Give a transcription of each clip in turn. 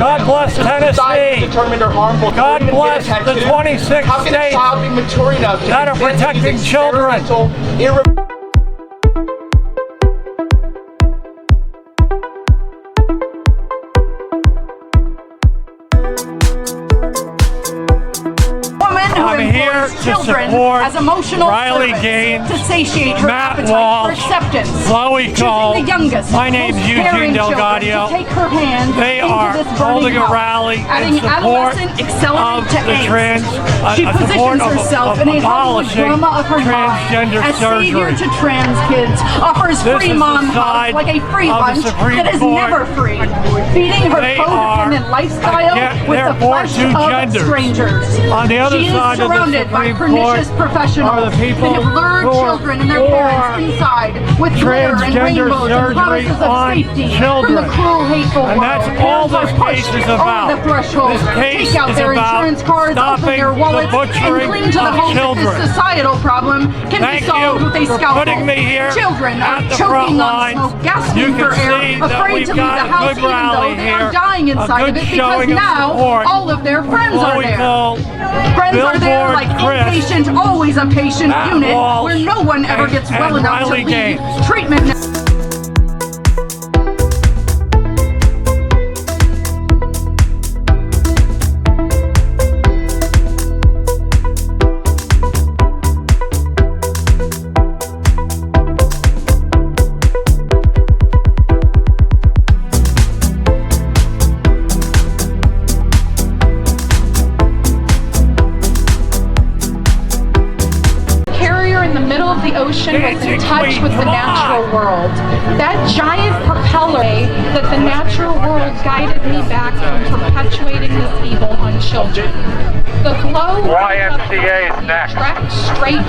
God bless Tennessee. God bless the 26 states that are protecting children. I'm here to support as emotional Riley Gaines, to satiate her Matt appetite Walsh, for acceptance. Chloe Cole. The youngest, my name's EUGENE DELGAUDIO. Take her hand they into are this holding a house, rally adding in support adolescent accelerant of to the AIDS. She support positions herself of in a Hollywood abolishing drama of her transgender mind as surgery. savior to trans kids, offers This free is mom the side like a free of the lunch Supreme that is Court. never free, feeding her They codependent lifestyle with the therefore flesh two of genders. strangers. On the other She is side of the surrounded by Supreme pernicious Court professionals are the people that have lured who are children and their parents inside with glitter and transgender rainbows and surgery promises of on safety children. from the cruel, hateful And world. that's all Parents this are case pushed is about. over the threshold, This case take out is their about insurance cards, open stopping their the wallets, and butchering cling to the of hope that children. this societal problem can Thank be solved you with a for scalpel. putting me here Children are at the front choking on line. smoke, You gasping can for air, see that afraid we've to leave got the a house good even rally though they here, are dying a inside good of it because showing of now support. all of their friends are Chloe there. Cole, Friends are there Billboard like Chris, inpatient, always a patient Matt unit Walsh, where no one ever gets well and enough Riley to leave Gaines. treatment. In the middle of the ocean was in touch with the natural world. That giant propeller that the natural world guided me back from perpetuating this evil on children. The glow YMCA is next. tracked straight.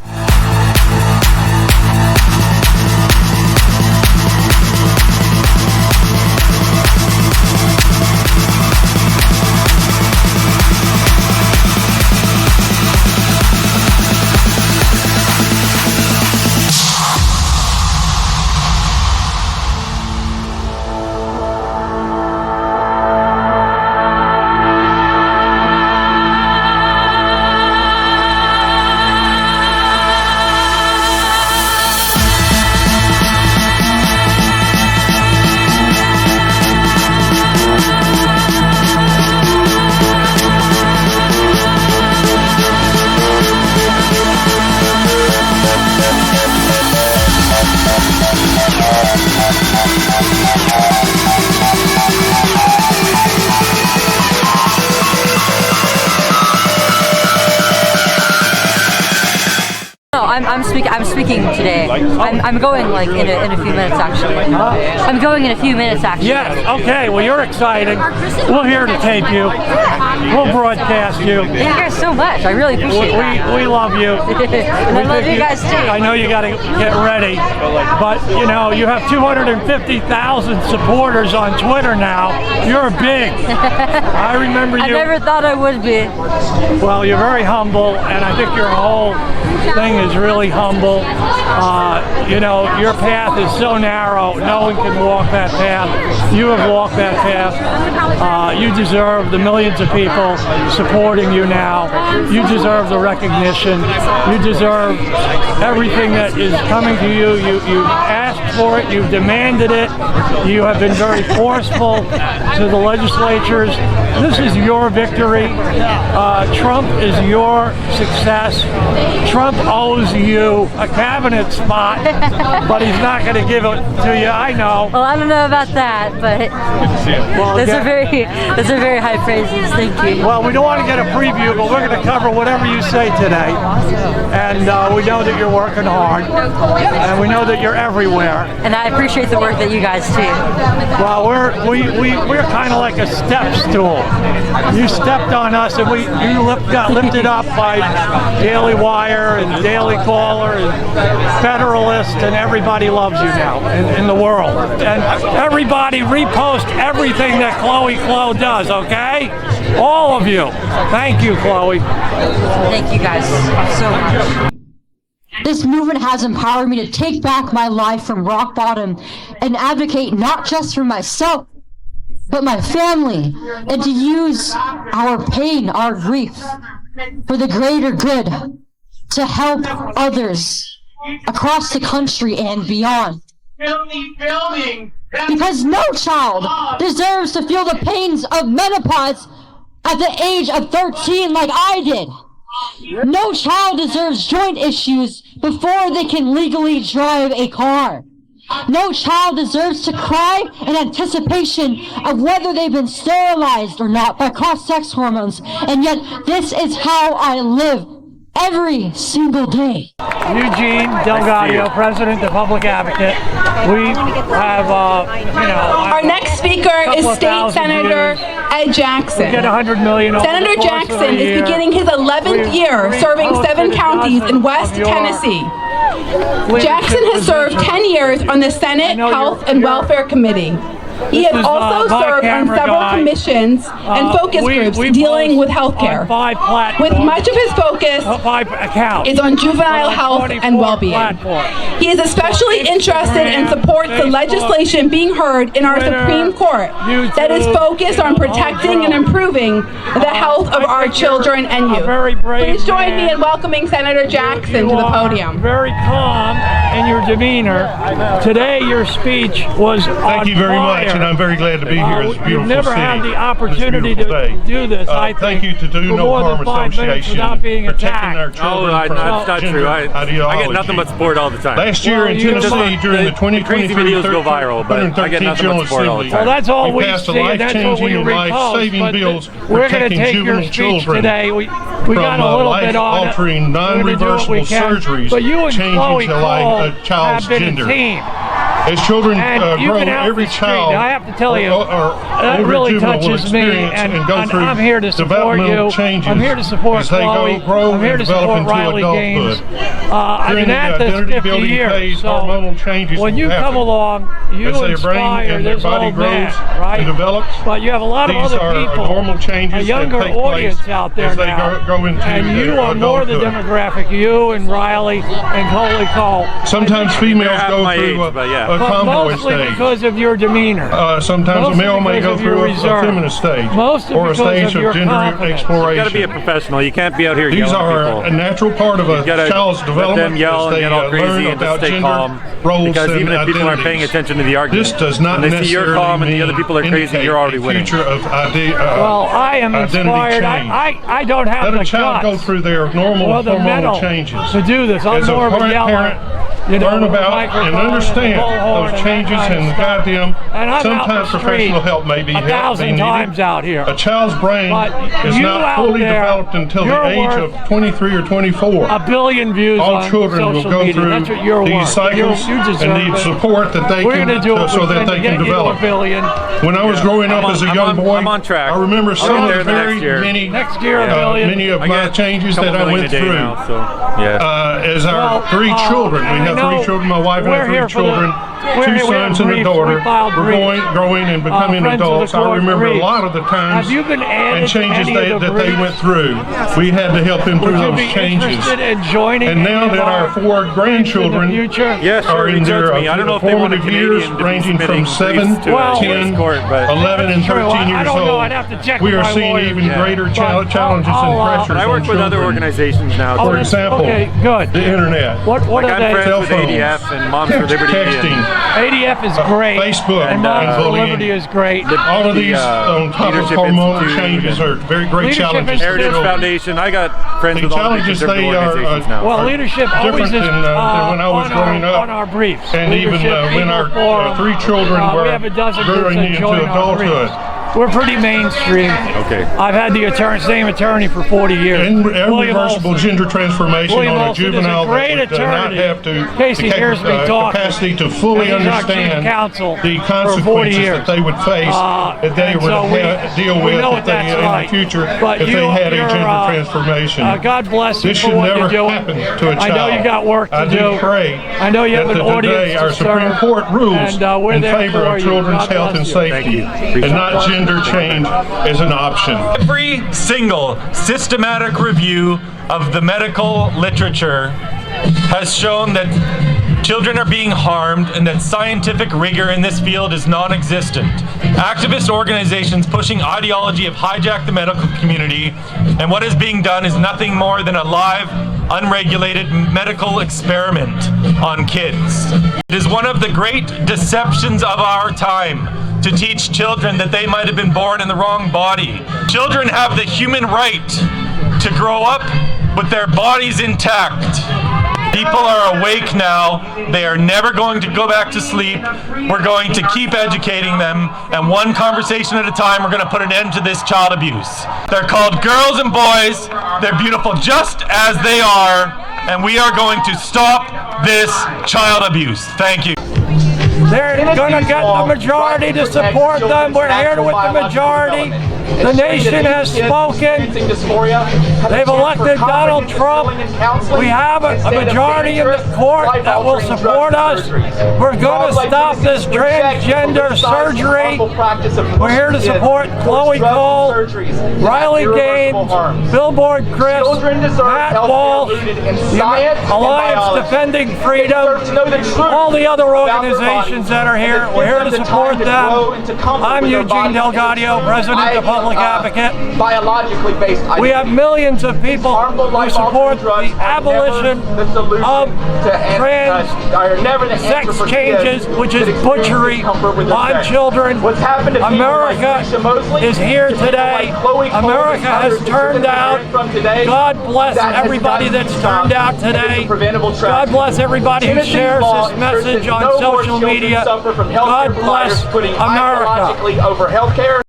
No, I'm speaking today. I'm going like in a few minutes actually. I'm going in a few minutes actually. Yes, okay, well you're exciting. We're here to tape you. We'll broadcast you. Thank you guys so much. I really appreciate that. We love you. And I love you guys too. I know you gotta get ready, but you know, you have 250,000 supporters on Twitter now. You're big. I remember you. I never thought I would be. Well, you're very humble, and I think your whole thing is really humble. You know, your path is so narrow, no one can walk that path. You have walked that path. You deserve the millions of people supporting you now. You deserve the recognition. You deserve everything that is coming to you. You asked for it, you demanded it. You have been very forceful to the legislatures. This is your victory. Trump is your success. Trump owes you a cabinet spot, but he's not going to give it to you. I know. Well, I don't know about that, but those are very high praises. Thank you. Well, we don't want to get a preview, but we're going to cover whatever you say today. And we know that you're working hard, and we know that you're everywhere. And I appreciate the work that you guys do. Well, we're kind of like a step stool. You stepped on us, and you got lifted up by Daily Wire and Daily Caller and Federalist, and everybody loves you now in the world. And everybody repost everything that Chloe does, okay? All of you. Thank you, Chloe. Thank you guys so much. This movement has empowered me to take back my life from rock bottom and advocate not just for myself, but my family, and to use our pain, our grief, for the greater good, to help others across the country and beyond. Because no child deserves to feel the pains of menopause at the age of 13 like I did. No child deserves joint issues before they can legally drive a car. No child deserves to cry in anticipation of whether they've been sterilized or not by cross-sex hormones. And yet, this is how I live every single day. EUGENE DELGAUDIO, President, the Public Advocate. We have, Our next speaker is State Senator Ed Jackson. get 100 million. Senator Jackson is beginning his 11th year serving 7 counties in West Tennessee. Jackson has served 10 years on the Senate Health and Welfare Committee. He has also served on several commissions and focus groups dealing with healthcare, with much of his focus is on juvenile health and well-being. He is especially interested and supports the legislation being heard in our Supreme Court that is focused on protecting and improving the health of our children and youth. Please join me in welcoming Senator Jackson to the podium. Very calm in your demeanor. Today your speech was Thank you very much, and I'm very glad to be here. It's a beautiful You've never city. had the opportunity to do this, I think. Thank you to Do for No more Harm than 5 minutes Association without being protecting attacked. our children from that's not gender true. I ideology. get nothing but support all the time. Last year in Tennessee, during the crazy 2023 videos go viral, but I get 113th nothing General but support all the Assembly, time. Well, that's all we we passed a see, and that's what we life-changing, life-saving repost. bills But we're going to protecting take your juvenile speech children today. We got from a little bit on it. life-altering, We're gonna do what we non-reversible can. surgeries But you and Chloe changing a Cole child's have been gender. a team. As children And you've grow, been out every the street. child I have to tell you, or that every really juvenile will touches me, experience and go through I'm here to support developmental you. changes I'm here to support as they Chloe. grow I'm here and to develop support into Riley Gaines. adulthood. I've During been at the this identity 50 building years, phase, so hormonal changes when you will come happen. along, you As their brain inspire and their this body old grows man, right? and develops, But you have a lot of these other are people, normal changes a younger that take audience place out there as they now, go into and you their are more the adulthood. demographic, you and Riley and Chloe Cole. Sometimes females half go my through age, but yeah. a But tomboy mostly stage. because of your demeanor. Sometimes a Mostly male may because go of your through a reserve. feminist stage Mostly or a because stage of your of gender confidence. exploration. You got to be a professional. You can't be out here These yelling are at a people. natural part of a You gotta child's let development them yell as and they get all crazy learn and just about stay gender calm. roles Because and even if people aren't identities. paying attention to the argument, This does not when they see you're necessarily calm and the other people are crazy, indicate you're already a winning. future of Well, I am identity inspired. change. I don't have Let the a child go guts through their normal or the metal hormonal changes. to do this. I'm As more of a yeller. parent, You know, learn with a about microphone and and a understand bullhorn those and changes that kind of and stuff. guide them. And I'm out Sometimes the professional street help may be 1,000 needed. times out here. A child's brain But is you not out fully there, developed until the you're age worth of 23 or 24. A billion views All on children will social go media. through That's what you're these worth. cycles You deserve and need it. support that they We're can going to do what so we that can they to can get you to develop. a billion. When I was growing up as a young boy, I'm on track. I remember some I'll of get the there very next year. many, Next year, a billion. many of I my get changes a couple that I million went a day through. now, so yeah. As our three children, we and I have know 3 children, my wife and I we're have here 3 for the- children, we're 2 here- we have sons and a briefs. daughter. We filed We're briefs. growing and becoming Friends of the adults. I Court remember a briefs. lot of the times Have you been added and changes to any of the that they briefs? went through. We had to help them through Would you those be changes. interested in joining And now any that of our 4 grandchildren in the future? Yeah, sure, are in reach out their to me. I don't know if they want a formative years, Canadian to be ranging from submitting 7, briefs to a Well, 10, court, but 11, and That's true. 13 years I don't know. old. I'd have to check We with are my seeing lawyers. even greater But challenges and I'll, pressures but I on work with other children. organizations now. For that's- example, okay, good. the internet. What Like are I'm they? friends Cell with phones. ADF and Moms for Liberty. Texting. ADF is great. Facebook and Moms for bullying. Liberty is great. All of these on top of Leadership hormonal Institute changes are very great Leadership challenges. Institute. Heritage Foundation. I got friends The with all the big challenges conservative they are, organizations now. Well, are leadership different always is than when I was growing up. on our briefs. And even Leadership, when Equal our Forum, 3 children we were have a dozen groups growing that into join our briefs. adulthood. We're pretty mainstream. Okay. I've had the same attorney for 40 years. Irreversible gender transformation William on a Olson is a juvenile great that would not attorney. have to In case he hears me talking. capacity to fully And he's our chief understand counsel the for 40 consequences years. that they would face that they and would so deal we with know if what they, that's in like. the future But if they had a you're, gender transformation. God bless you This for should what never you're doing. happen to a child. I know you got work to I do. do pray I know you have that an today audience our to Supreme serve. Court rules And, we're in there favor for of you. children's God health and bless you. safety and not gender change as an option. Every single systematic review of the medical literature has shown that children are being harmed and that scientific rigor in this field is non-existent. activist organizations pushing ideology have hijacked the medical community, and what is being done is nothing more than a live, unregulated medical experiment on kids. It is one of the great deceptions of our time to teach children that they might have been born in the wrong body. Children have the human right to grow up with their bodies intact. People are awake now. They are never going to go back to sleep. We're going to keep educating them, and one conversation at a time, we're going to put an end to this child abuse. They're called girls and boys. They're beautiful just as they are, and we are going to stop this child abuse. Thank you. They're going to get the majority to support them. We're here with the majority. The nation has spoken. They've elected Donald Trump. We have a majority in the court that will support us. We're going to stop this transgender surgery. We're here to support Chloe Cole, Riley Gaines, Billboard Chris, Matt Walsh, the Alliance Defending Freedom, all the other organizations that are here. We're here to support them. I'm EUGENE DELGAUDIO, President of Public Advocate. We have millions of people who support the abolition of trans sex changes, which is butchery on children. America is here today. America has turned out. God bless everybody that's turned out today. God bless everybody who shares this message on social media. God bless America.